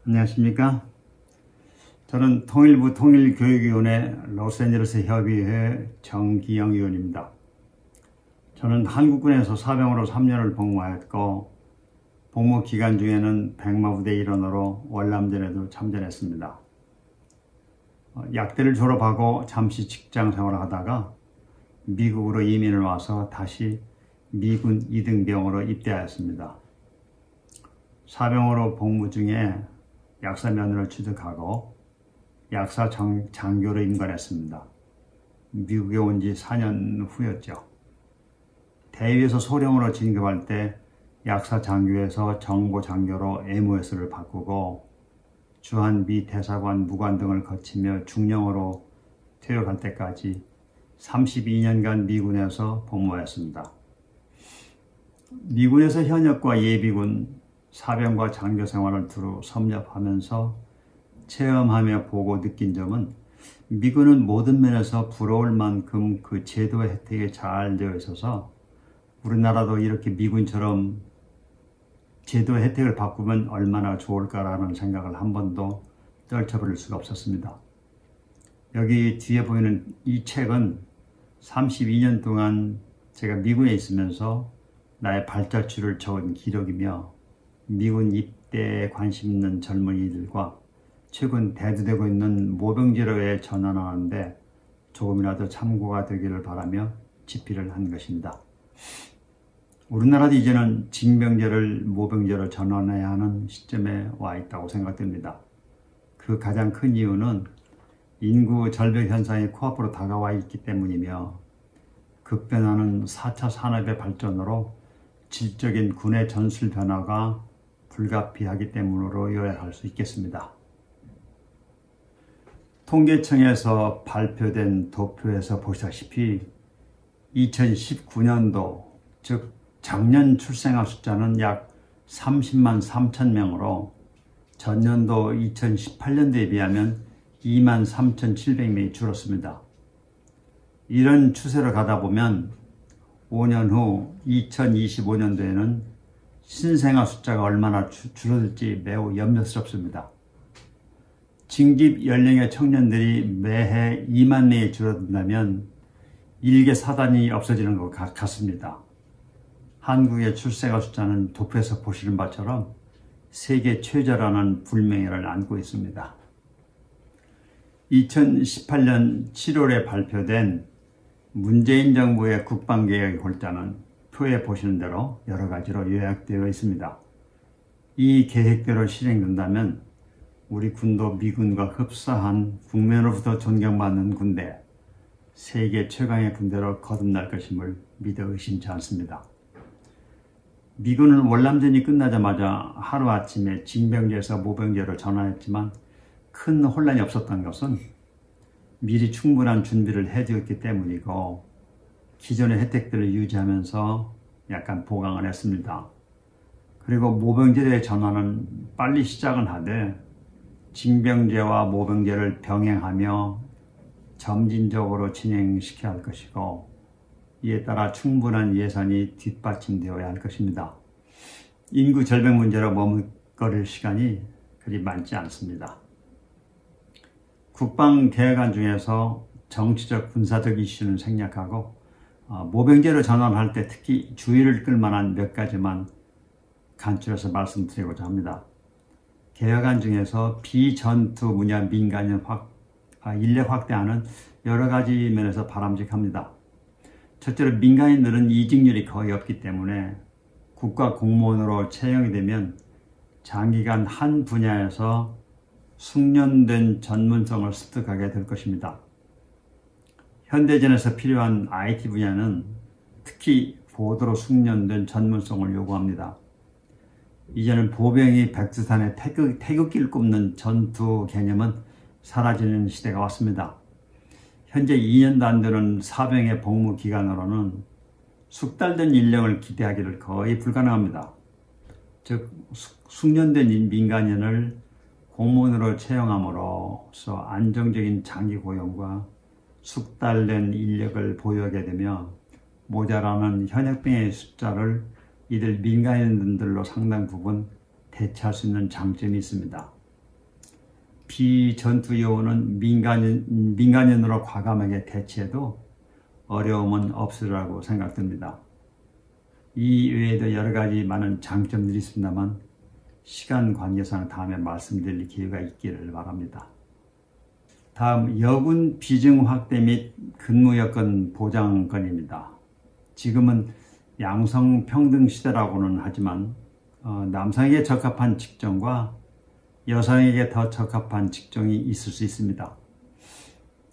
안녕하십니까. 저는 통일부 통일교육위원회 로스앤젤레스 협의회 정기영 위원입니다. 저는 한국군에서 사병으로 3년을 복무하였고 복무 기간 중에는 백마부대 일원으로 월남전에도 참전했습니다. 약대를 졸업하고 잠시 직장 생활을 하다가 미국으로 이민을 와서 다시 미군 2등병으로 입대하였습니다. 사병으로 복무 중에 약사 면허를 취득하고 약사 장교로 임관했습니다. 미국에 온 지 4년 후였죠. 대위에서 소령으로 진급할 때 약사 장교에서 정보 장교로 MOS를 바꾸고 주한 미 대사관 무관 등을 거치며 중령으로 퇴역할 때까지 32년간 미군에서 복무했습니다. 미군에서 현역과 예비군, 사병과 장교 생활을 두루 섭렵하면서 체험하며 보고 느낀 점은 미군은 모든 면에서 부러울 만큼 그 제도의 혜택이 잘 되어 있어서 우리나라도 이렇게 미군처럼 제도의 혜택을 바꾸면 얼마나 좋을까라는 생각을 한 번도 떨쳐버릴 수가 없었습니다. 여기 뒤에 보이는 이 책은 32년 동안 제가 미군에 있으면서 나의 발자취를 적은 기록이며 미군 입대에 관심 있는 젊은이들과 최근 대두되고 있는 모병제로에 전환하는데 조금이라도 참고가 되기를 바라며 집필을 한 것입니다. 우리나라도 이제는 징병제를 모병제로 전환해야 하는 시점에 와 있다고 생각됩니다. 그 가장 큰 이유는 인구 절벽 현상이 코앞으로 다가와 있기 때문이며 급변하는 4차 산업의 발전으로 질적인 군의 전술 변화가 불가피하기 때문으로 요약할 수 있겠습니다. 통계청에서 발표된 도표에서 보시다시피 2019년도, 즉 작년 출생아 숫자는 약 30만 3천 명으로 전년도 2018년도에 비하면 2만 3,700명이 줄었습니다. 이런 추세로 가다 보면 5년 후 2025년도에는 신생아 숫자가 얼마나 줄어들지 매우 염려스럽습니다. 징집 연령의 청년들이 매해 2만 명이 줄어든다면 일개 사단이 없어지는 것 같습니다. 한국의 출생아 숫자는 도표에서 보시는 바처럼 세계 최저라는 불명예를 안고 있습니다. 2018년 7월에 발표된 문재인 정부의 국방개혁의 골자는 표에 보시는 대로 여러 가지로 요약되어 있습니다. 이 계획대로 실행된다면 우리 군도 미군과 흡사한 국민으로부터 존경받는 군대, 세계 최강의 군대로 거듭날 것임을 믿어 의심치 않습니다. 미군은 월남전이 끝나자마자 하루아침에 징병제에서 모병제로 전환했지만 큰 혼란이 없었던 것은 미리 충분한 준비를 해두었기 때문이고 기존의 혜택들을 유지하면서 약간 보강을 했습니다. 그리고 모병제의 전환은 빨리 시작은 하되 징병제와 모병제를 병행하며 점진적으로 진행시켜야 할 것이고 이에 따라 충분한 예산이 뒷받침되어야 할 것입니다. 인구 절벽 문제로 머뭇거릴 시간이 그리 많지 않습니다. 국방개혁안 중에서 정치적 군사적 이슈는 생략하고 모병제로 전환할 때 특히 주의를 끌만한 몇 가지만 간추려서 말씀드리고자 합니다. 개혁안 중에서 비전투 분야 민간인 인력 확대하는 여러 가지 면에서 바람직합니다. 첫째로 민간인들은 이직률이 거의 없기 때문에 국가 공무원으로 채용이 되면 장기간 한 분야에서 숙련된 전문성을 습득하게 될 것입니다. 현대전에서 필요한 IT 분야는 특히 고도로 숙련된 전문성을 요구합니다. 이제는 보병이 백두산에 태극기를 꼽는 전투 개념은 사라지는 시대가 왔습니다. 현재 2년도 안 되는 사병의 복무 기간으로는 숙달된 인력을 기대하기를 거의 불가능합니다. 즉 숙련된 민간인을 공무원으로 채용함으로써 안정적인 장기 고용과 숙달된 인력을 보유하게 되며 모자라는 현역병의 숫자를 이들 민간인들로 상당 부분 대체할 수 있는 장점이 있습니다. 비전투 요원은 민간인으로 과감하게 대치해도 어려움은 없으리라고 생각됩니다. 이 외에도 여러 가지 많은 장점들이 있습니다만 시간 관계상 다음에 말씀드릴 기회가 있기를 바랍니다. 다음 여군 비중 확대 및 근무 여건 보장건입니다. 지금은 양성평등 시대라고는 하지만 남성에게 적합한 직종과 여성에게 더 적합한 직종이 있을 수 있습니다.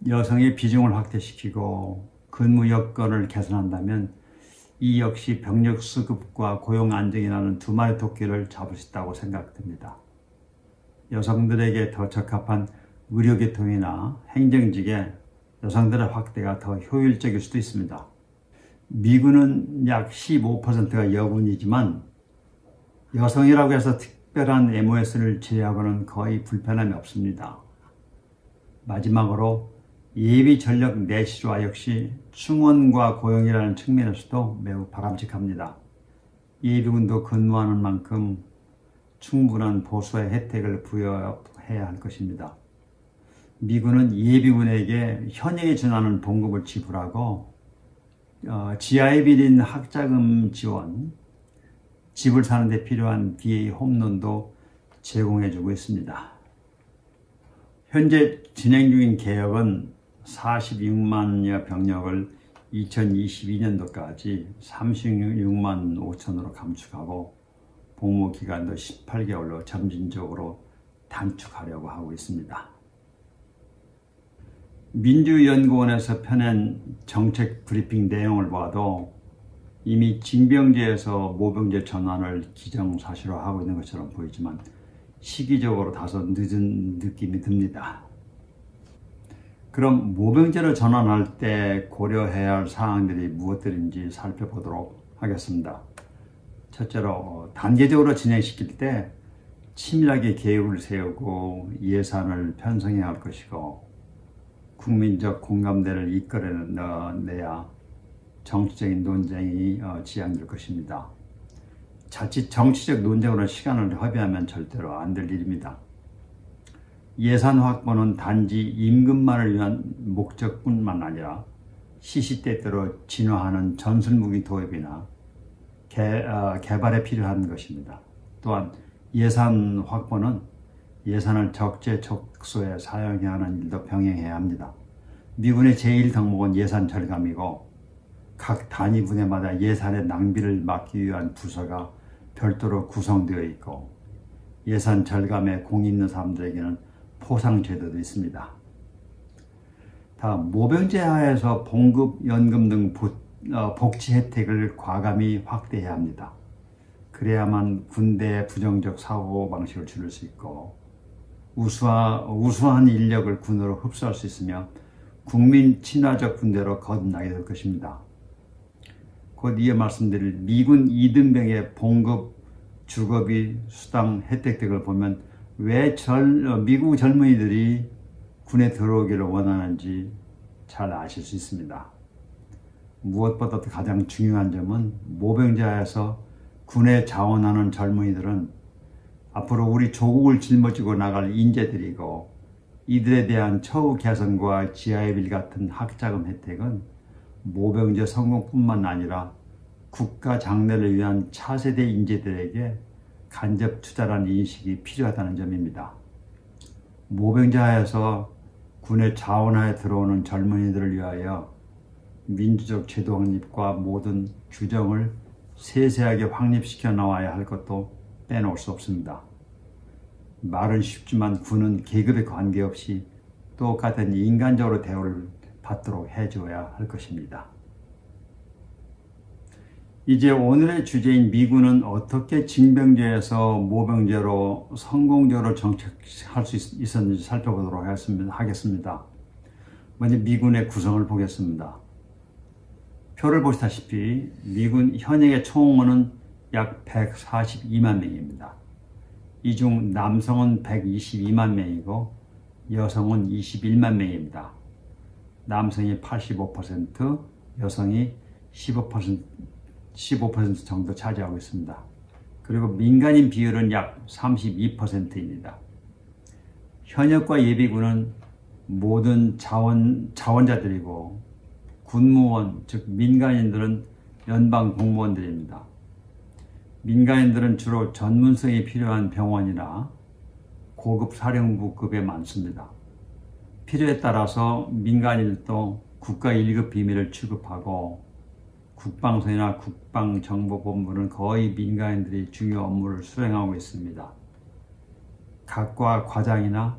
여성의 비중을 확대시키고 근무 여건을 개선한다면 이 역시 병력 수급과 고용 안정이라는 두 마리 토끼를 잡을 수 있다고 생각됩니다. 여성들에게 더 적합한 의료계통이나 행정직에 여성들의 확대가 더 효율적일 수도 있습니다. 미군은 약 15%가 여군이지만 여성이라고 해서 특별한 MOS를 제외하고는 거의 불편함이 없습니다. 마지막으로 예비 전력 내실화 역시 충원과 고용이라는 측면에서도 매우 바람직합니다. 예비군도 근무하는 만큼 충분한 보수의 혜택을 부여해야 할 것입니다. 미군은 예비군에게 현역에 준하는 봉급을 지불하고 지하에 빌린 학자금 지원, 집을 사는 데 필요한 VA 홈론도 제공해주고 있습니다. 현재 진행 중인 개혁은 46만여 병력을 2022년도까지 36만 5천으로 감축하고 복무 기간도 18개월로 점진적으로 단축하려고 하고 있습니다. 민주연구원에서 펴낸 정책 브리핑 내용을 봐도 이미 징병제에서 모병제 전환을 기정사실화하고 있는 것처럼 보이지만 시기적으로 다소 늦은 느낌이 듭니다. 그럼 모병제로 전환할 때 고려해야 할 사항들이 무엇들인지 살펴보도록 하겠습니다. 첫째로 단계적으로 진행시킬 때 치밀하게 계획을 세우고 예산을 편성해야 할 것이고 국민적 공감대를 이끌어내야 정치적인 논쟁이 지향될 것입니다. 자칫 정치적 논쟁으로 시간을 허비하면 절대로 안 될 일입니다. 예산 확보는 단지 임금만을 위한 목적뿐만 아니라 시시때때로 진화하는 전술무기 도입이나 개발에 필요한 것입니다. 또한 예산 확보는 예산을 적재적소에 사용해야 하는 일도 병행해야 합니다. 미군의 제1덕목은 예산 절감이고 각 단위 부대마다 예산의 낭비를 막기 위한 부서가 별도로 구성되어 있고 예산 절감에 공이 있는 사람들에게는 포상제도도 있습니다. 다음 모병제 하에서 봉급, 연금 등 복지 혜택을 과감히 확대해야 합니다. 그래야만 군대의 부정적 사고방식을 줄일 수 있고 우수한 인력을 군으로 흡수할 수 있으며 국민 친화적 군대로 거듭나게 될 것입니다. 곧 이어 말씀드릴 미군 2등병의 봉급, 주거비, 수당 혜택 등을 보면 왜 미국 젊은이들이 군에 들어오기를 원하는지 잘 아실 수 있습니다. 무엇보다도 가장 중요한 점은 모병제하에서 군에 자원하는 젊은이들은 앞으로 우리 조국을 짊어지고 나갈 인재들이고 이들에 대한 처우 개선과 지하의 빌 같은 학자금 혜택은 모병제 성공뿐만 아니라 국가 장래를 위한 차세대 인재들에게 간접 투자라는 인식이 필요하다는 점입니다. 모병제 하에서 군의 자원하에 들어오는 젊은이들을 위하여 민주적 제도 확립과 모든 규정을 세세하게 확립시켜 나와야 할 것도 빼놓을 수 없습니다. 말은 쉽지만 군은 계급에 관계없이 똑같은 인간적으로 대우를 받도록 해줘야 할 것입니다. 이제 오늘의 주제인 미군은 어떻게 징병제에서 모병제로 성공적으로 정착할 수 있었는지 살펴보도록 하겠습니다. 먼저 미군의 구성을 보겠습니다. 표를 보시다시피 미군 현역의 총원은 약 142만 명입니다. 이 중 남성은 122만 명이고 여성은 21만 명입니다. 남성이 85%, 여성이 15% 정도 차지하고 있습니다. 그리고 민간인 비율은 약 32%입니다. 현역과 예비군은 모든 자원자들이고 군무원, 즉 민간인들은 연방 공무원들입니다. 민간인들은 주로 전문성이 필요한 병원이나 고급 사령부급에 많습니다. 필요에 따라서 민간인도 국가 1급 비밀을 취급하고 국방성이나 국방정보본부는 거의 민간인들이 중요 업무를 수행하고 있습니다. 각과 과장이나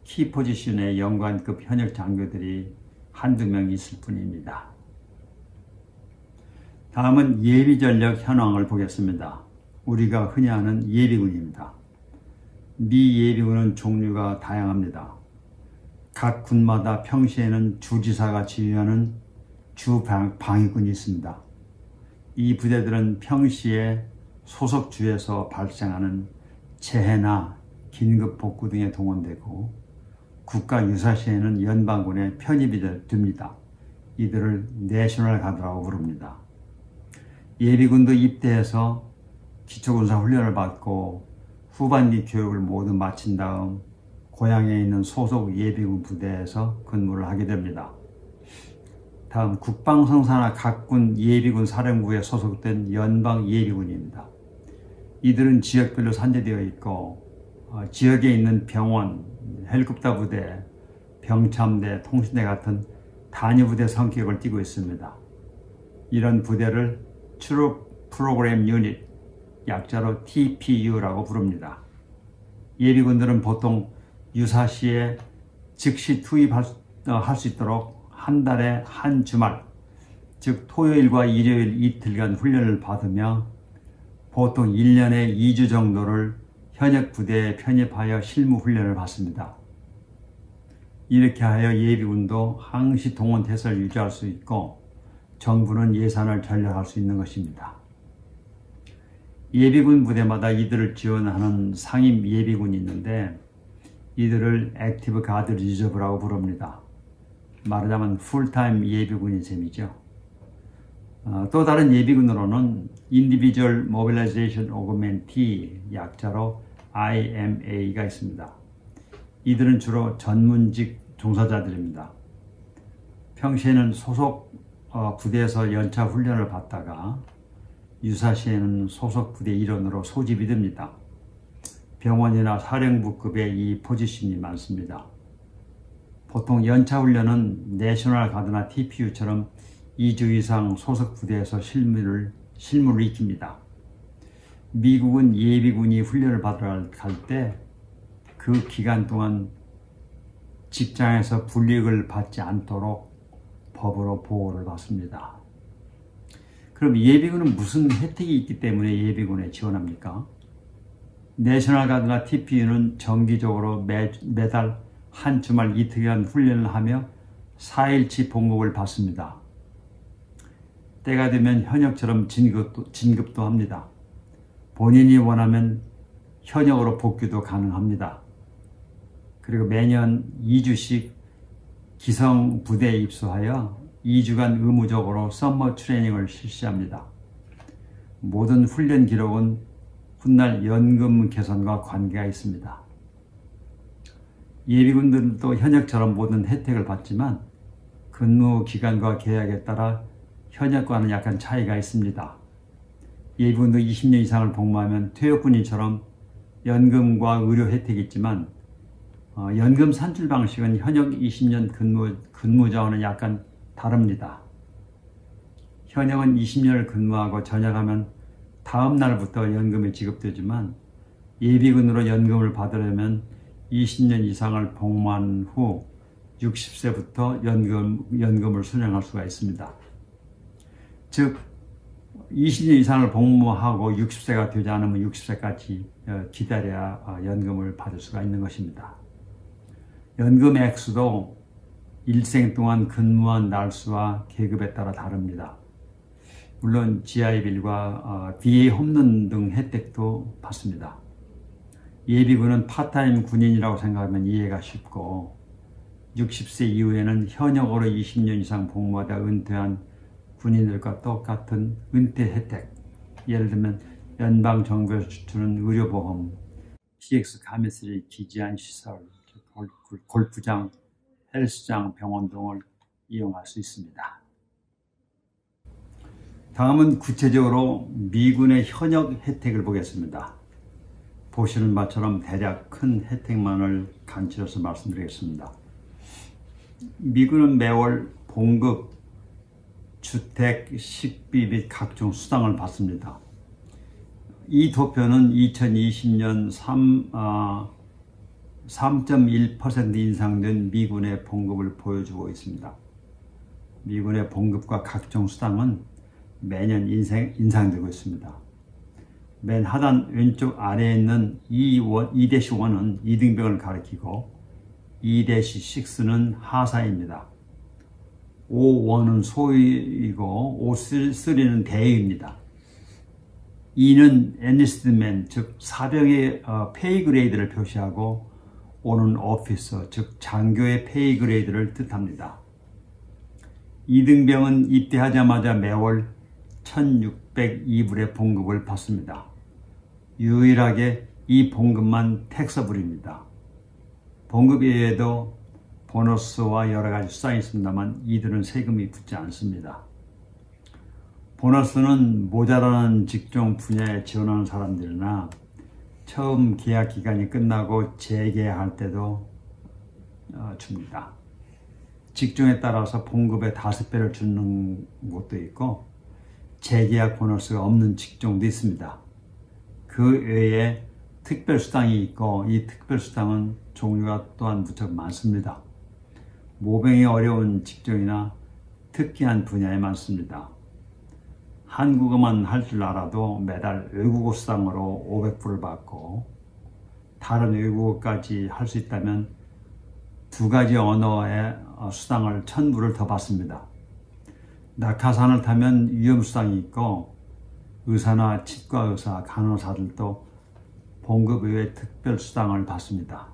키포지션의 연관급 현역 장교들이 한두 명 있을 뿐입니다. 다음은 예비전력 현황을 보겠습니다. 우리가 흔히 아는 예비군입니다. 미 예비군은 종류가 다양합니다. 각 군마다 평시에는 주지사가 지휘하는 주방위군이 있습니다. 이 부대들은 평시에 소속 주에서 발생하는 재해나 긴급 복구 등에 동원되고 국가 유사시에는 연방군에 편입이 됩니다. 이들을 내셔널 가드라고 부릅니다. 예비군도 입대해서 기초군사 훈련을 받고 후반기 교육을 모두 마친 다음 고향에 있는 소속 예비군 부대에서 근무를 하게 됩니다. 다음 국방성사나 각군 예비군 사령부에 소속된 연방 예비군입니다. 이들은 지역별로 산재되어 있고 지역에 있는 병원, 헬리콥터 부대, 병참대, 통신대 같은 단위 부대 성격을 띠고 있습니다. 이런 부대를 트룹 프로그램 유닛, 약자로 TPU라고 부릅니다. 예비군들은 보통 유사시에 즉시 투입할 수 있도록 한 달에 한 주말, 즉 토요일과 일요일 이틀간 훈련을 받으며 보통 1년에 2주 정도를 현역 부대에 편입하여 실무 훈련을 받습니다. 이렇게 하여 예비군도 항시 동원태세를 유지할 수 있고 정부는 예산을 절약할 수 있는 것입니다. 예비군 부대마다 이들을 지원하는 상임 예비군이 있는데 이들을 액티브 가드 리저브라고 부릅니다. 말하자면 풀타임 예비군인 셈이죠. 또 다른 예비군으로는 Individual Mobilization Augmentee, 약자로 IMA가 있습니다. 이들은 주로 전문직 종사자들입니다. 평시에는 소속 부대에서 연차 훈련을 받다가 유사시에는 소속 부대 일원으로 소집이 됩니다. 병원이나 사령부급의 이 포지션이 많습니다. 보통 연차 훈련은 내셔널 가드나 TPU처럼 2주 이상 소속 부대에서 실무를 익힙니다. 미국은 예비군이 훈련을 받으러 갈 때 그 기간 동안 직장에서 불이익을 받지 않도록 법으로 보호를 받습니다. 그럼 예비군은 무슨 혜택이 있기 때문에 예비군에 지원합니까? 내셔널 가드나 TPU는 정기적으로 매달 한 주말 이틀간 훈련을 하며 4일치 복목을 받습니다. 때가 되면 현역처럼 진급도 합니다. 본인이 원하면 현역으로 복귀도 가능합니다. 그리고 매년 2주씩 기성 부대에 입소하여 2주간 의무적으로 썸머 트레이닝을 실시합니다. 모든 훈련 기록은 훗날 연금 개선과 관계가 있습니다. 예비군들도 현역처럼 모든 혜택을 받지만 근무 기간과 계약에 따라 현역과는 약간 차이가 있습니다. 예비군도 20년 이상을 복무하면 퇴역군인처럼 연금과 의료 혜택이 있지만 연금 산출 방식은 현역 20년 근무자와는 약간 다릅니다. 현역은 20년을 근무하고 전역하면 다음 날부터 연금이 지급되지만 예비군으로 연금을 받으려면 20년 이상을 복무한 후 60세부터 연금을 수령할 수가 있습니다. 즉 20년 이상을 복무하고 60세가 되지 않으면 60세까지 기다려야 연금을 받을 수가 있는 것입니다. 연금 액수도 일생 동안 근무한 날수와 계급에 따라 다릅니다. 물론 GI 빌과 VA 홈런 등 혜택도 받습니다. 예비군은 파타임 군인이라고 생각하면 이해가 쉽고 60세 이후에는 현역으로 20년 이상 복무하다 은퇴한 군인들과 똑같은 은퇴 혜택, 예를 들면 연방정부에서 주는 의료보험, PX 가메스를 기지한 시설, 골프장, 헬스장, 병원 등을 이용할 수 있습니다. 다음은 구체적으로 미군의 현역 혜택을 보겠습니다. 보시는 바처럼 대략 큰 혜택만을 간추려서 말씀드리겠습니다. 미군은 매월 봉급, 주택, 식비 및 각종 수당을 받습니다. 이 도표는 2020년 3.1% 인상된 미군의 봉급을 보여주고 있습니다. 미군의 봉급과 각종 수당은 매년 인상되고 있습니다. 맨 하단 왼쪽 아래에 있는 2-1은 이등병을 가리키고 2-6는 하사입니다. 5-1은 소위이고 5-3는 대위입니다. 2는 enlistedman, 즉 사병의 페이 그레이드를 표시하고 5는 officer, 즉 장교의 페이 그레이드를 뜻합니다. 이등병은 입대하자마자 매월 1,602불의 봉급을 받습니다. 유일하게 이 봉급만 텍서블입니다. 봉급 외에도 보너스와 여러가지 수당이 있습니다만 이들은 세금이 붙지 않습니다. 보너스는 모자라는 직종 분야에 지원하는 사람들이나 처음 계약 기간이 끝나고 재계약할 때도 줍니다. 직종에 따라서 봉급의 5배를 주는 곳도 있고 재계약 보너스가 없는 직종도 있습니다. 그 외에 특별수당이 있고 이 특별수당은 종류가 또한 무척 많습니다. 모병이 어려운 직종이나 특이한 분야에 많습니다. 한국어만 할 줄 알아도 매달 외국어 수당으로 500불을 받고 다른 외국어까지 할 수 있다면 2가지 언어의 수당을 1000불을 더 받습니다. 낙하산을 타면 위험수당이 있고 의사나 치과의사, 간호사들도 봉급 외에 특별수당을 받습니다.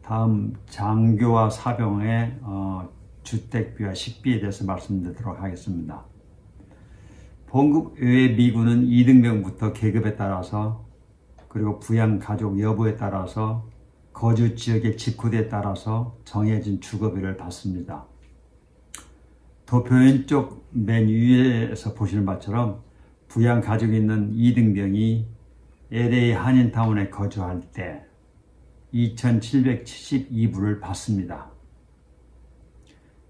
다음 장교와 사병의 주택비와 식비에 대해서 말씀드리도록 하겠습니다. 봉급 외에 미군은 2등병부터 계급에 따라서 그리고 부양가족 여부에 따라서 거주 지역의 집코드에 따라서 정해진 주거비를 받습니다. 도표 왼쪽 맨 위에서 보시는 바처럼 부양가족이 있는 2등병이 LA 한인타운에 거주할 때 2,772불을 받습니다.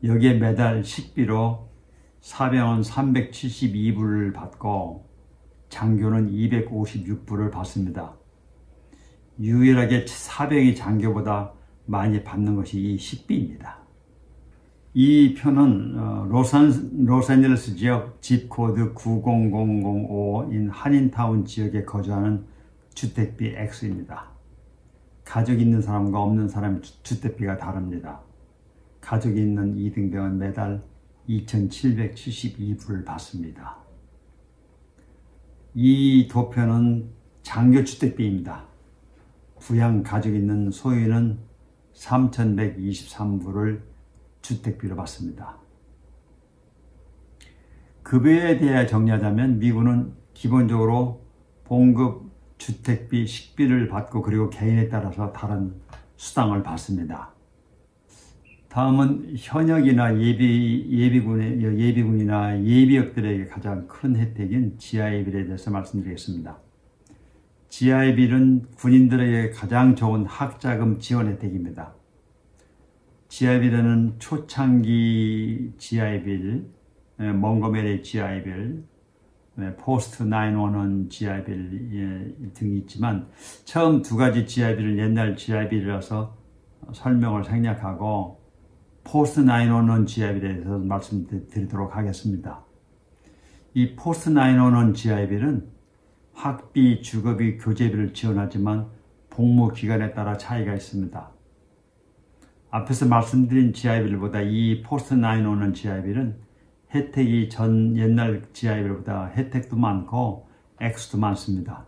여기에 매달 식비로 사병은 372불을 받고 장교는 256불을 받습니다. 유일하게 사병이 장교보다 많이 받는 것이 이 식비입니다. 이 표는 로스앤젤레스 지역 집코드 90005인 한인타운 지역에 거주하는 주택비 X입니다. 가족이 있는 사람과 없는 사람의 주택비가 다릅니다. 가족이 있는 2등병은 매달 2,772불을 받습니다. 이 도표는 장교주택비입니다. 부양 가족이 있는 소위는 3,123불을 주택비로 받습니다. 급여에 대해 정리하자면 미군은 기본적으로 봉급, 주택비, 식비를 받고 그리고 개인에 따라서 다른 수당을 받습니다. 다음은 현역이나 예비군이나 예비역들에게 가장 큰 혜택인 GIBill에 대해서 말씀드리겠습니다. GIBill은 군인들에게 가장 좋은 학자금 지원 혜택입니다. GIBill에는 초창기 GIbill, 몽고메리 GIbill, 포스트 911 GIbill 등이 있지만 처음 2가지 GIbill은 옛날 GIbill이라서 설명을 생략하고 포스트 911 GIbill에 대해서 말씀드리도록 하겠습니다. 이 포스트 911 GIbill은 학비, 주거비, 교재비를 지원하지만 복무 기간에 따라 차이가 있습니다. 앞에서 말씀드린 GIbill보다 이 포스트 911 GIbill은 혜택이 옛날 GIbill보다 혜택도 많고 액수도 많습니다.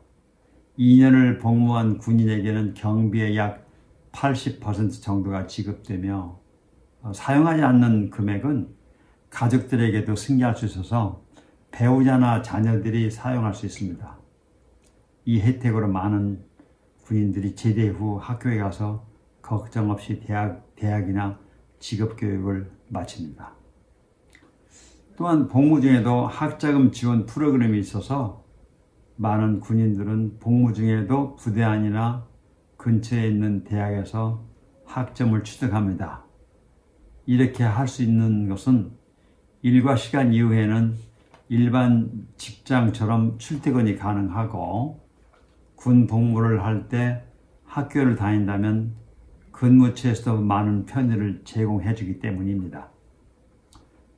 2년을 복무한 군인에게는 경비의 약 80% 정도가 지급되며 사용하지 않는 금액은 가족들에게도 승계할 수 있어서 배우자나 자녀들이 사용할 수 있습니다. 이 혜택으로 많은 군인들이 제대 후 학교에 가서 걱정 없이 대학이나 직업교육을 마칩니다. 또한 복무 중에도 학자금 지원 프로그램이 있어서 많은 군인들은 복무 중에도 부대 안이나 근처에 있는 대학에서 학점을 취득합니다. 이렇게 할 수 있는 것은 일과 시간 이후에는 일반 직장처럼 출퇴근이 가능하고 군 복무를 할 때 학교를 다닌다면 근무처에서도 많은 편의를 제공해 주기 때문입니다.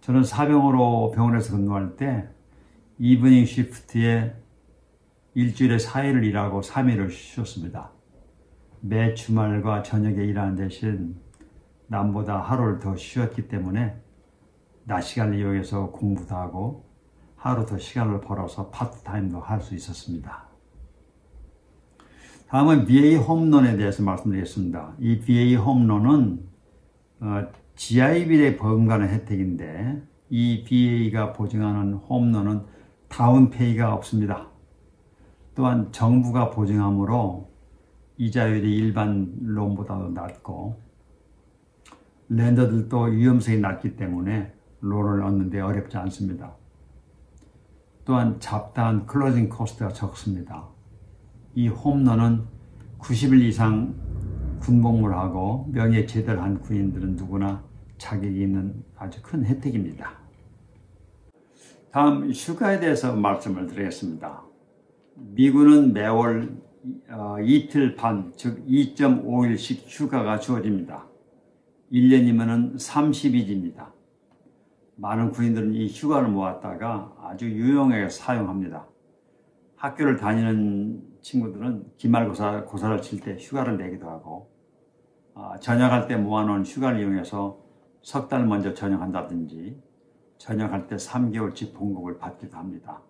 저는 사병으로 병원에서 근무할 때 이브닝 시프트에 일주일에 4일을 일하고 3일을 쉬었습니다. 매 주말과 저녁에 일하는 대신 남보다 하루를 더 쉬었기 때문에 낮 시간을 이용해서 공부도 하고 하루 더 시간을 벌어서 파트타임도 할 수 있었습니다. 다음은 VA 홈런에 대해서 말씀드리겠습니다. 이 VA 홈런은 GIB에 버금가는 혜택인데 이 VA가 보증하는 홈런은 다운페이가 없습니다. 또한 정부가 보증하므로 이자율이 일반 론보다도 낮고 렌더들도 위험성이 낮기 때문에 론을 얻는 데 어렵지 않습니다. 또한 잡다한 클로징 코스트가 적습니다. 이 홈런은 90일 이상 군복무를 하고 명예 제대를 한 군인들은 누구나 자격이 있는 아주 큰 혜택입니다. 다음 휴가에 대해서 말씀을 드리겠습니다. 미군은 매월 이틀 반, 즉 2.5일씩 휴가가 주어집니다. 1년이면 30일입니다. 많은 군인들은 이 휴가를 모았다가 아주 유용하게 사용합니다. 학교를 다니는 친구들은 기말고사를 칠 때 휴가를 내기도 하고 전역할 때 모아놓은 휴가를 이용해서 석 달 먼저 전역한다든지 전역할 때 3개월치 봉급을 받기도 합니다.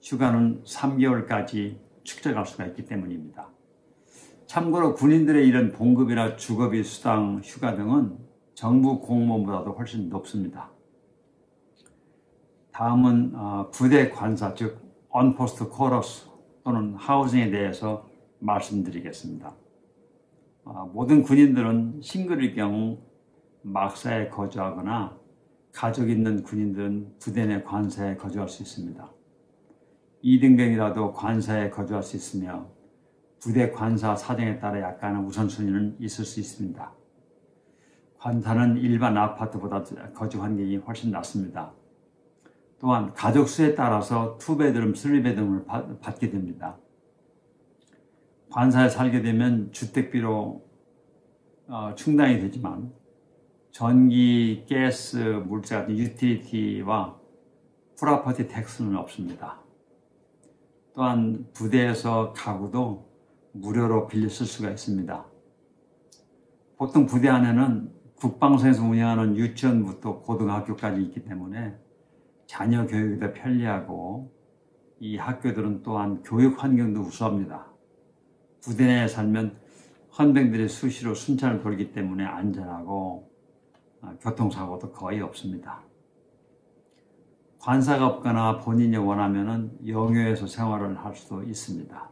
휴가는 3개월까지 축적할 수가 있기 때문입니다. 참고로 군인들의 이런 봉급이나 주거비, 수당, 휴가 등은 정부 공무원보다도 훨씬 높습니다. 다음은 부대 관사, 즉 언포스트 코러스 또는 하우징에 대해서 말씀드리겠습니다. 모든 군인들은 싱글일 경우 막사에 거주하거나 가족 있는 군인들은 부대 내 관사에 거주할 수 있습니다. 2등병이라도 관사에 거주할 수 있으며 부대 관사 사정에 따라 약간의 우선순위는 있을 수 있습니다. 관사는 일반 아파트보다 거주 환경이 훨씬 낫습니다. 또한 가족 수에 따라서 2베드룸, 3베드룸을 받게 됩니다. 관사에 살게 되면 주택비로 충당이 되지만 전기, 가스, 물세 같은 유틸리티와 프로퍼티 텍스는 없습니다. 또한 부대에서 가구도 무료로 빌려 쓸 수가 있습니다. 보통 부대 안에는 국방성에서 운영하는 유치원부터 고등학교까지 있기 때문에 자녀 교육이 더 편리하고 이 학교들은 또한 교육 환경도 우수합니다. 부대 내에 살면 헌병들이 수시로 순찰을 돌기 때문에 안전하고 교통사고도 거의 없습니다. 관사가 없거나 본인이 원하면 영유에서 생활을 할 수도 있습니다.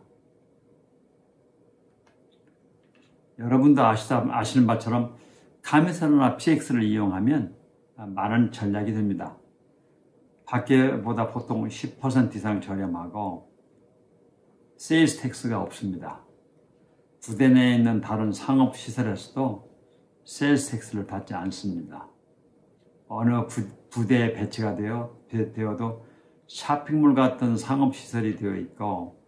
여러분도 아시는 바처럼 카미사로나 PX를 이용하면 많은 전략이 됩니다. 밖에보다 보통 10% 이상 저렴하고 세일스 텍스가 없습니다. 부대 내에 있는 다른 상업시설에서도 세일스 텍스를 받지 않습니다. 어느 부대에 배치가 되어도 쇼핑몰 같은 상업시설이 되어 있고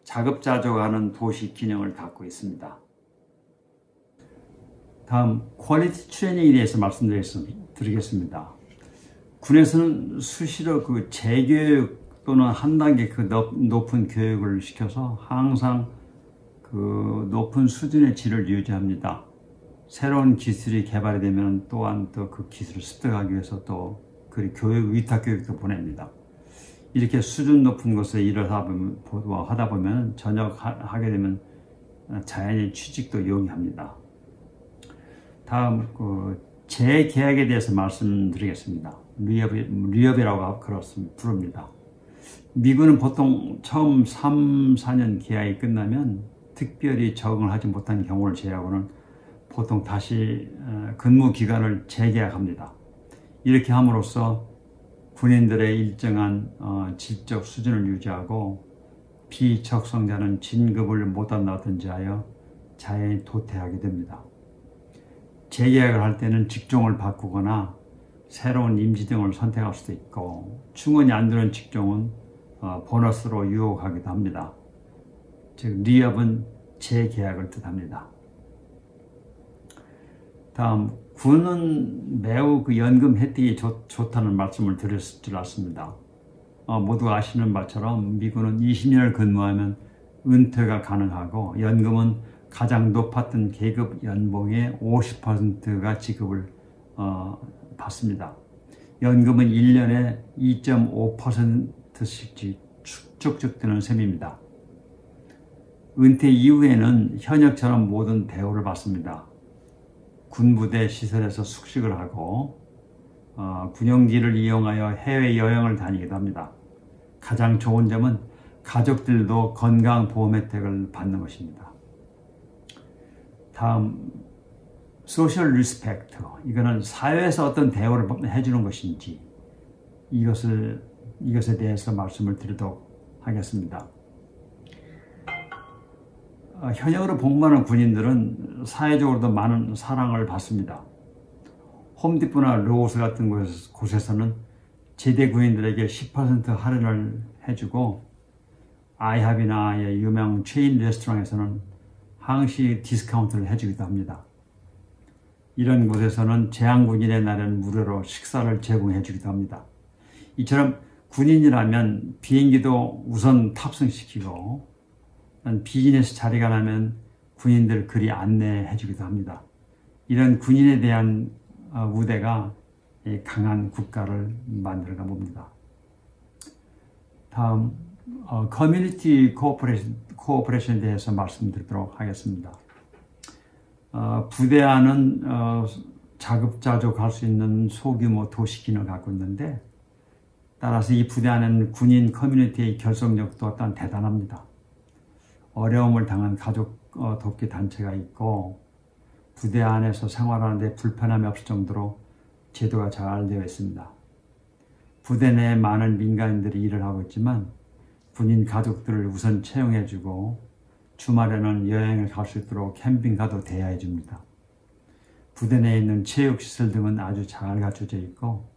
자급자족하는 도시 기능을 갖고 있습니다. 다음 퀄리티 트레이닝에 대해서 말씀드리겠습니다. 군에서는 수시로 재교육 또는 한 단계 높은 교육을 시켜서 항상 높은 수준의 질을 유지합니다. 새로운 기술이 개발이 되면 또한 또 그 기술을 습득하기 위해서 또 위탁 교육도 보냅니다. 이렇게 수준 높은 곳에 일을 하다 보면 전역하게 되면 자연히 취직도 용이합니다. 다음 재계약에 대해서 말씀드리겠습니다. 리업이라고 부릅니다. 미군은 보통 처음 3, 4년 계약이 끝나면 특별히 적응을 하지 못한 경우를 제외하고는 보통 다시 근무 기간을 재계약합니다. 이렇게 함으로써 군인들의 일정한 질적 수준을 유지하고 비적성자는 진급을 못한다든지 하여 자연히 도태하게 됩니다. 재계약을 할 때는 직종을 바꾸거나 새로운 임시 등을 선택할 수도 있고, 충원이 안 되는 직종은 보너스로 유혹하기도 합니다. 즉 리업은 재계약을 뜻합니다. 다음, 군은 매우 그 연금 혜택이 좋다는 말씀을 드렸을 줄 알습니다. 모두가 아시는 바처럼 미군은 20년을 근무하면 은퇴가 가능하고, 연금은 가장 높았던 계급 연봉의 50%가 지급을 받습니다. 연금은 1년에 2.5%씩 쭉쭉 되는 셈입니다. 은퇴 이후에는 현역처럼 모든 대우를 받습니다. 군부대 시설에서 숙식을 하고 군용기를 이용하여 해외여행을 다니기도 합니다. 가장 좋은 점은 가족들도 건강보험 혜택을 받는 것입니다. 다음, 소셜 리스펙트. 이거는 사회에서 어떤 대우를 해주는 것인지 이것에 대해서 말씀을 드리도록 하겠습니다. 현역으로 복무하는 군인들은 사회적으로도 많은 사랑을 받습니다. 홈디포나 로고스 같은 곳에서는 제대 군인들에게 10% 할인을 해주고, 아이합이나 유명 체인 레스토랑에서는 항시 디스카운트를 해주기도 합니다. 이런 곳에서는 재향군인의 날에는 무료로 식사를 제공해 주기도 합니다. 이처럼 군인이라면 비행기도 우선 탑승시키고, 비즈니스 자리가 나면 군인들 그리 안내해 주기도 합니다. 이런 군인에 대한 우대가 강한 국가를 만들어가 봅니다. 다음, 커뮤니티 코오퍼레이션에 대해서 말씀드리도록 하겠습니다. 부대 안은 자급자족할 수 있는 소규모 도시 기능을 갖고 있는데, 따라서 이 부대 안에는 군인 커뮤니티의 결속력도 또한 대단합니다. 어려움을 당한 가족 돕기 단체가 있고, 부대 안에서 생활하는데 불편함이 없을 정도로 제도가 잘 되어 있습니다. 부대 내에 많은 민간인들이 일을 하고 있지만 군인 가족들을 우선 채용해주고, 주말에는 여행을 갈 수 있도록 캠핑카도 대여해 줍니다. 부대 내에 있는 체육시설 등은 아주 잘 갖춰져 있고,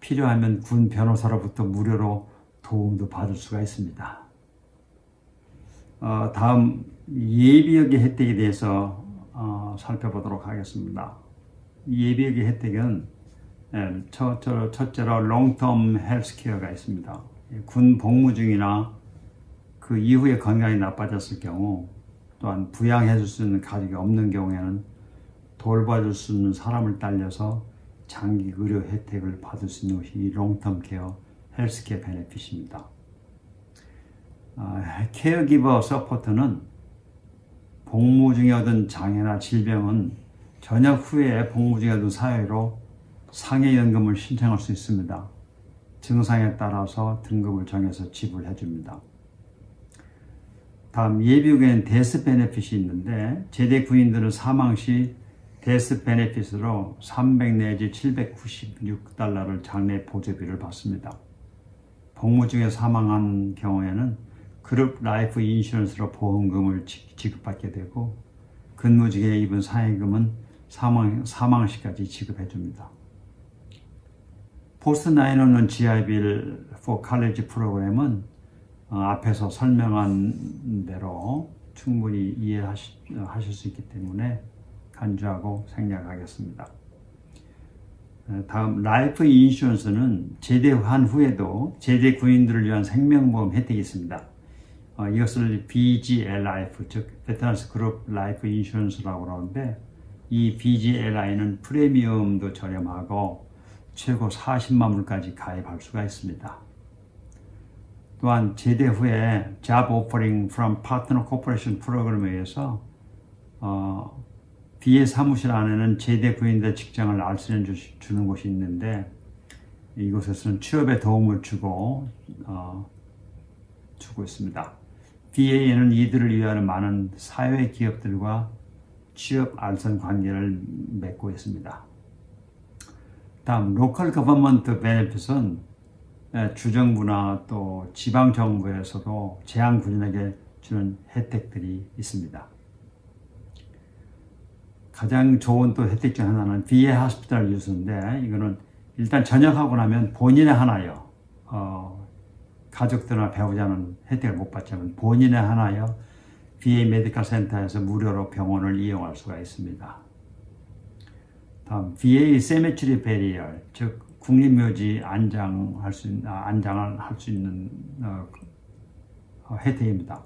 필요하면 군 변호사로부터 무료로 도움도 받을 수가 있습니다. 다음, 예비역의 혜택에 대해서 살펴보도록 하겠습니다. 예비역의 혜택은 첫째로 롱텀 헬스케어가 있습니다. 군 복무 중이나 그 이후에 건강이 나빠졌을 경우, 또한 부양해 줄 수 있는 가족이 없는 경우에는 돌봐줄 수 있는 사람을 딸려서 장기 의료 혜택을 받을 수 있는 것이 이 롱텀 케어 헬스케어 베네핏입니다. 케어기버 서포트는 복무 중에 얻은 장애나 질병은 전역 후에 복무 중에 얻은 사유로 상해연금을 신청할 수 있습니다. 증상에 따라서 등급을 정해서 지불해 줍니다. 다음, 예비역에는 데스 베네핏이 있는데, 제대 군인들은 사망 시 데스 베네핏으로 300 내지 796달러를 장례 보조비를 받습니다. 복무 중에 사망한 경우에는 그룹 라이프 인슈런스로 보험금을 지급받게 되고, 근무 중에 입은 상해금은 사망 시까지 지급해 줍니다. 포스트 911 GI Bill for College 프로그램은 앞에서 설명한 대로 충분히 이해하실 수 있기 때문에 간주하고 생략하겠습니다. 다음, 라이프 인슈런스는 제대한 후에도 제대 군인들을 위한 생명보험 혜택이 있습니다. 이것을 BGLIF, 즉 베테랑스 그룹 라이프 인슈런스라고 하는데, 이 BGLI는 프리미엄도 저렴하고 최고 40만 불까지 가입할 수가 있습니다. 또한 제대 후에 Job Offering from Partner Corporation 프로그램에 의해서 BA 사무실 안에는 제대 군인들 직장을 알선해 주는 곳이 있는데, 이곳에서는 취업에 도움을 주고 있습니다. BA에는 이들을 위하여 많은 사회 기업들과 취업 알선 관계를 맺고 있습니다. 다음 로컬 거버먼트 베네핏은 주정부나 또 지방정부에서도 재향군인에게 주는 혜택들이 있습니다. 가장 좋은 또 혜택 중 하나는 VA 하스피탈 유스인데 이거는 일단 전역하고 나면 본인의 하나여 가족들이나 배우자는 혜택을 못 받지만 본인의 하나여 VA 메디컬 센터에서 무료로 병원을 이용할 수가 있습니다. 다음 VA 세메트리 베리얼 즉 국립묘지 안장을 할 수 있는 혜택입니다.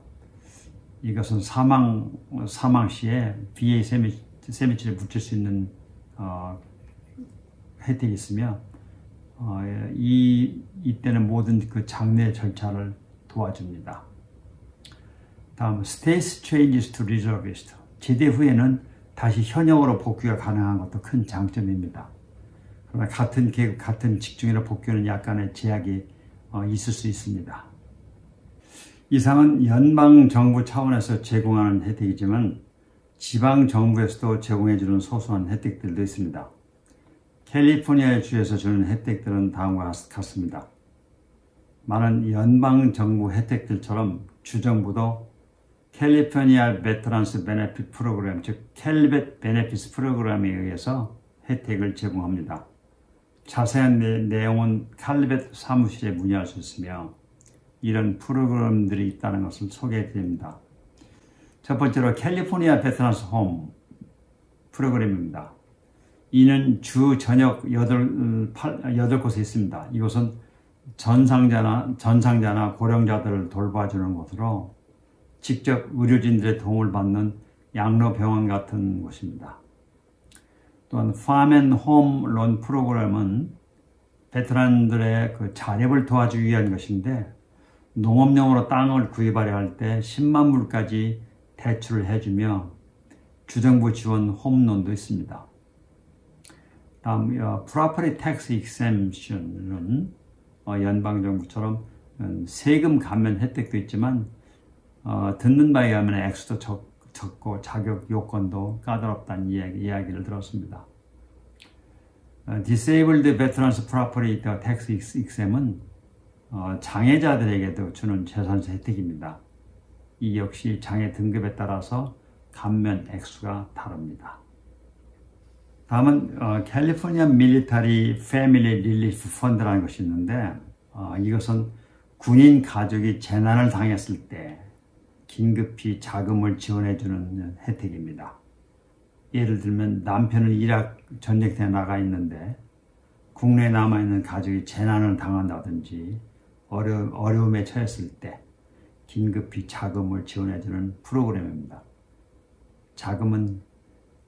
이것은 사망 시에 VA 세메트리에 붙일 수 있는 혜택이 있으며 이때는 모든 그 장례 절차를 도와줍니다. 다음 Status Changes to Reservist 제대 후에는 다시 현역으로 복귀가 가능한 것도 큰 장점입니다. 그러나 같은 계급, 같은 직종이나 복귀는 약간의 제약이 있을 수 있습니다. 이상은 연방정부 차원에서 제공하는 혜택이지만 지방정부에서도 제공해주는 소소한 혜택들도 있습니다. 캘리포니아 주에서 주는 혜택들은 다음과 같습니다. 많은 연방정부 혜택들처럼 주정부도 캘리포니아 베테란스 베네핏 프로그램, 즉 캘리벳 베네피스 프로그램에 의해서 혜택을 제공합니다. 자세한 내용은 캘리벳 사무실에 문의할 수 있으며 이런 프로그램들이 있다는 것을 소개해 드립니다. 첫 번째로 캘리포니아 베테란스 홈 프로그램입니다. 이는 주 전역 8곳에 있습니다. 이곳은 전상자나 고령자들을 돌봐주는 곳으로 직접 의료진들의 도움을 받는 양로병원 같은 곳입니다. 또한 팜앤홈 론 프로그램은 베테랑들의 그 자립을 도와주기 위한 것인데 농업용으로 땅을 구입하려 할 때 10만 불까지 대출을 해주며 주정부 지원 홈론도 있습니다. 다음 Property Tax Exemption은 연방정부처럼 세금 감면 혜택도 있지만 듣는 바에 의하면 액수도 적고 자격 요건도 까다롭다는 이야기를 들었습니다. Disabled Veterans Property Tax Exempt은 장애자들에게도 주는 재산세 혜택입니다. 이 역시 장애 등급에 따라서 감면 액수가 다릅니다. 다음은 캘리포니아 밀리터리 패밀리 릴리프 펀드라는 것이 있는데 이것은 군인 가족이 재난을 당했을 때 긴급히 자금을 지원해주는 혜택입니다. 예를 들면 남편은 이라크 전쟁터에 나가 있는데 국내에 남아있는 가족이 재난을 당한다든지 어려움에 처했을 때 긴급히 자금을 지원해주는 프로그램입니다. 자금은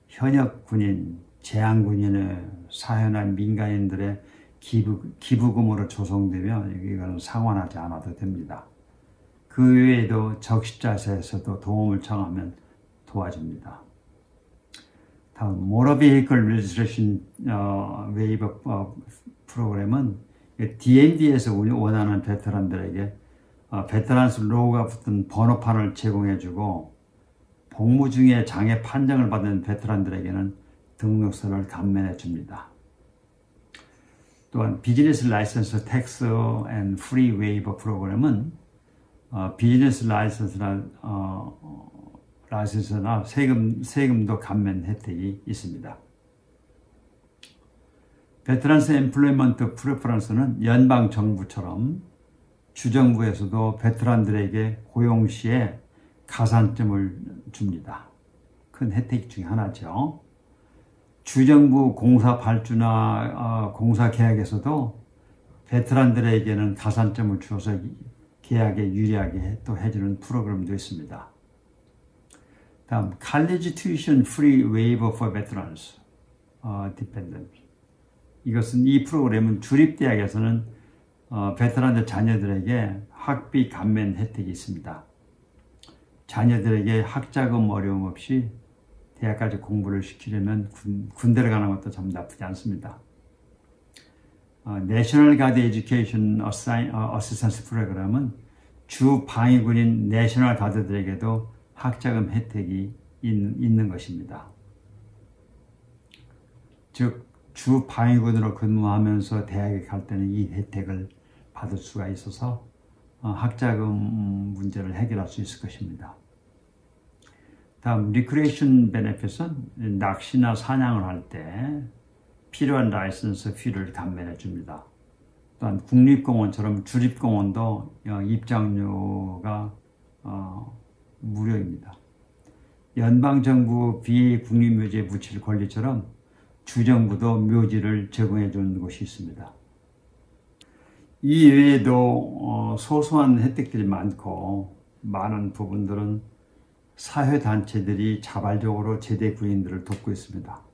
현역 군인, 재향군인의 사회나 민간인들의 기부금으로 조성되며 이거는 상환하지 않아도 됩니다. 그 외에도 적십자세에서도 도움을 청하면 도와줍니다. 다음 Motor Vehicle Registration Waiver 프로그램은 DMV에서 원하는 베테랑들에게 베테란스 로고가 붙은 번호판을 제공해주고 복무 중에 장애 판정을 받은 베테랑들에게는 등록서를 감면해 줍니다. 또한 비즈니스 라이선스 텍스 앤 프리 웨이버 프로그램은 비즈니스 라이선스나 세금도 감면 혜택이 있습니다. 베테란스 엠플로이먼트 프레퍼런스는 연방 정부처럼 주정부에서도 베테랑들에게 고용 시에 가산점을 줍니다. 큰 혜택 중에 하나죠. 주정부 공사 발주나 공사 계약에서도 베테랑들에게는 가산점을 주어서 계약에 유리하게 또 해주는 프로그램도 있습니다. 다음 College Tuition Free Waiver for Veterans Dependents. 이것은 이 프로그램은 주립대학에서는 베테랑들 자녀들에게 학비 감면 혜택이 있습니다. 자녀들에게 학자금 어려움 없이 대학까지 공부를 시키려면 군대를 가는 것도 참 나쁘지 않습니다. National Guard Education Assistance 프로그램은 주 방위군인 내셔널 가드들에게도 학자금 혜택이 있는 것입니다. 즉, 주 방위군으로 근무하면서 대학에 갈 때는 이 혜택을 받을 수가 있어서 학자금 문제를 해결할 수 있을 것입니다. 다음, 리크레이션 베네핏은 낚시나 사냥을 할 때 필요한 라이선스 피를 감면해 줍니다. 또한 국립공원처럼 주립공원도 입장료가 무료입니다. 연방정부 비국립묘지에 묻힐 권리처럼 주정부도 묘지를 제공해 주는 곳이 있습니다. 이 외에도 소소한 혜택들이 많고 많은 부분들은 사회단체들이 자발적으로 제대 군인들을 돕고 있습니다.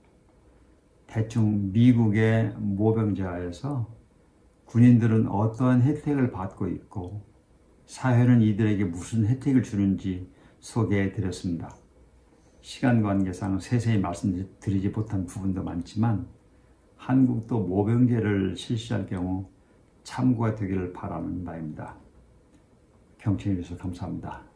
대충 미국의 모병제하에서 군인들은 어떠한 혜택을 받고 있고 사회는 이들에게 무슨 혜택을 주는지 소개해 드렸습니다. 시간 관계상 세세히 말씀드리지 못한 부분도 많지만 한국도 모병제를 실시할 경우 참고가 되기를 바라는 바입니다. 경청해 주셔서 감사합니다.